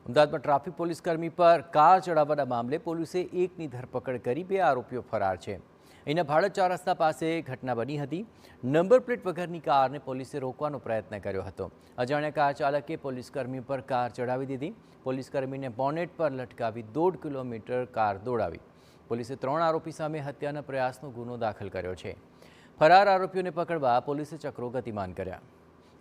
અમદાવાદમાં traffic police કર્મી પર car ચડાવવાના મામલે પોલીસે એકની ધરપકડ કરી 2 આરોપીઓ ફરાર છે। અહીંના ભાડજ 4 રસ્તા પાસે ઘટના બની હતી। નંબર પ્લેટ વગરની કારને પોલીસે રોકવાનો પ્રયત્ન કર્યો હતો। અજાણ્યા કાર ચાલકે પોલીસ કર્મી પર કાર ચડાવી દીધી। પોલીસ કર્મીને બોનેટ પર લટકાવી 1.5 કિલોમીટર કાર દોડાવી। પોલીસે 3 આરોપી સામે હત્યાના પ્રયાસનો ગુનો દાખલ કર્યો છે। ફરાર આરોપીઓને પકડવા પોલીસે ચક્રો ગતિમાન કર્યા।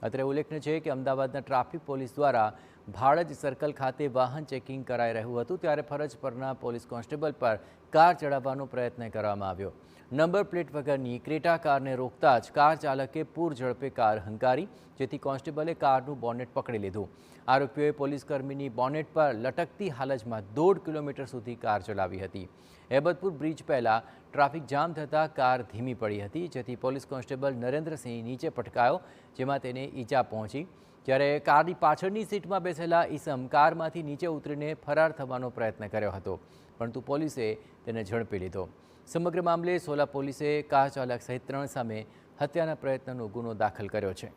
અત્રે ઉલ્લેખનીય છે કે અમદાવાદના ટ્રાફિક પોલીસ દ્વારા ભાડજ સર્કલ ખાતે વાહન ચેકિંગ કરાઈ રહ્યું હતું ત્યારે ફરજ પરના પોલીસ કોન્સ્ટેબલ પર કાર ચડાવવાનો પ્રયત્ન કરવામાં આવ્યો। નંબર પ્લેટ વગરની ક્રેટા કારને રોકતા જ કાર ચાલકે પૂર ઝડપે કાર હંકારી, જેથી કોન્સ્ટેબલે કારનું બોનેટ પકડી લીધું। આરોપીઓએ પોલીસ કર્મીની બોનેટ પર લટકતી હાલતમાં 1.5 કિલોમીટર સુધી કાર ચલાવી હતી। હેબતપુર બ્રિજ પહેલા ટ્રાફિક જામ થતાં કાર ધીમી પડી હતી, જેથી પોલીસ કોન્સ્ટેબલ નરેન્દ્રસિંહ નીચે પટકાયો, જેમાં તેને ઈજા પહોંચી। જ્યારે કારની પાછળની સીટમાં બેસેલા ઈસમ કારમાંથી નીચે ઉતરીને ફરાર થવાનો પ્રયત્ન કર્યો હતો, પરંતુ પોલીસે તેને ઝડપી લીધો। સમગ્ર મામલે સોલા પોલીસે કાર ચાલક સહિત 3 સામે હત્યાના પ્રયત્નનો ગુનો દાખલ કર્યો છે।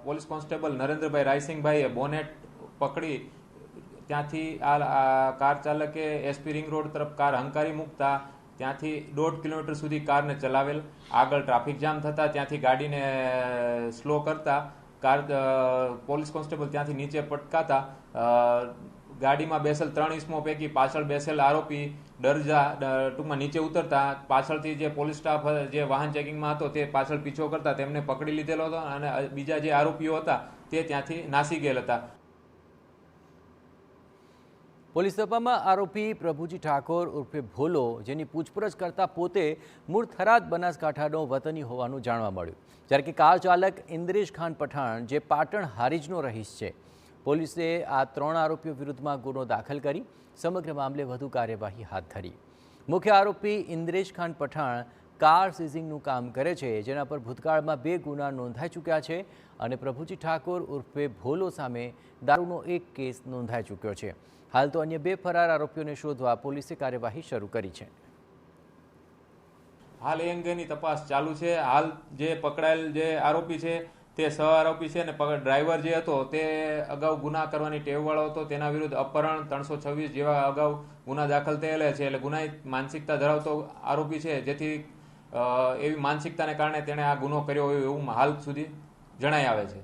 પોલીસ કોન્સ્ટેબલ નરેન્દ્રભાઈ રાયસિંગભાઈએ બોનેટ પકડી ત્યાંથી આ કાર ચાલકે એસપી રિંગ રોડ તરફ કાર હંકારી મૂકતા ત્યાંથી 1.5 કિલોમીટર સુધી કારને ચલાવેલ। આગળ ટ્રાફિક જામ થતા ત્યાંથી ગાડીને સ્લો કરતા કાર પોલીસ કોન્સ્ટેબલ ત્યાંથી નીચે પટકાતા ગાડીમાં બેસેલ 3 ઇસમો પૈકી પાછળ બેસેલ આરોપી ટૂંકમાં નીચે ઉતરતા પાછળથી જે પોલીસ સ્ટાફ જે વાહન ચેકિંગમાં હતો તે પાછળ પીછો કરતા તેમને પકડી લીધેલો હતો અને બીજા જે આરોપીઓ હતા તે ત્યાંથી નાસી ગયેલ હતા। પોલીસ તપાસમાં આરોપી પ્રભુજી ઠાકોર ઉર્ફે ભોલો, જેની પૂછપરછ કરતા પોતે મૂળ થરાદ બનાસકાંઠાનો વતની હોવાનું જાણવા મળ્યું, જ્યારે કે કાર ચાલક ઇન્દ્રેશ ખાન પઠાણ જે પાટણ હારીજનો રહીશ છે। પોલીસે આ 3 આરોપીઓ વિરુદ્ધમાં ગુનો દાખલ કરી સમગ્ર મામલે વધુ કાર્યવાહી હાથ ધરી। મુખ્ય આરોપી ઇન્દ્રેશ ખાન પઠાણ કાર સીઝિંગનું કામ કરે છે, જેના પર ભૂતકાળમાં 2 ગુના નોંધાઈ ચૂક્યા છે અને પ્રભુજી ઠાકોર ઉર્ફે ભોલો સામે દારૂનો 1 કેસ નોંધાઈ ચૂક્યો છે। હાલ તો અન્ય 2 ફરાર આરોપીઓને શોધવા પોલીસે કાર્યવાહી શરૂ કરી છે। હાલ એ અંગેની તપાસ ચાલુ છે। હાલ જે પકડાયેલ જે આરોપી છે તે સહ આરોપી છે અને ડ્રાઈવર જે હતો તે અગાઉ ગુના કરવાની ટેવવાળો હતો, તેના વિરુદ્ધ અપહરણ 326 જેવા અગાઉ ગુના દાખલ થયેલા છે। એટલે ગુનાહિત માનસિકતા ધરાવતો આરોપી છે, જેથી એવી માનસિકતાને કારણે તેણે આ ગુનો કર્યો હોય એવું હાલ સુધી જણાઈ આવે છે।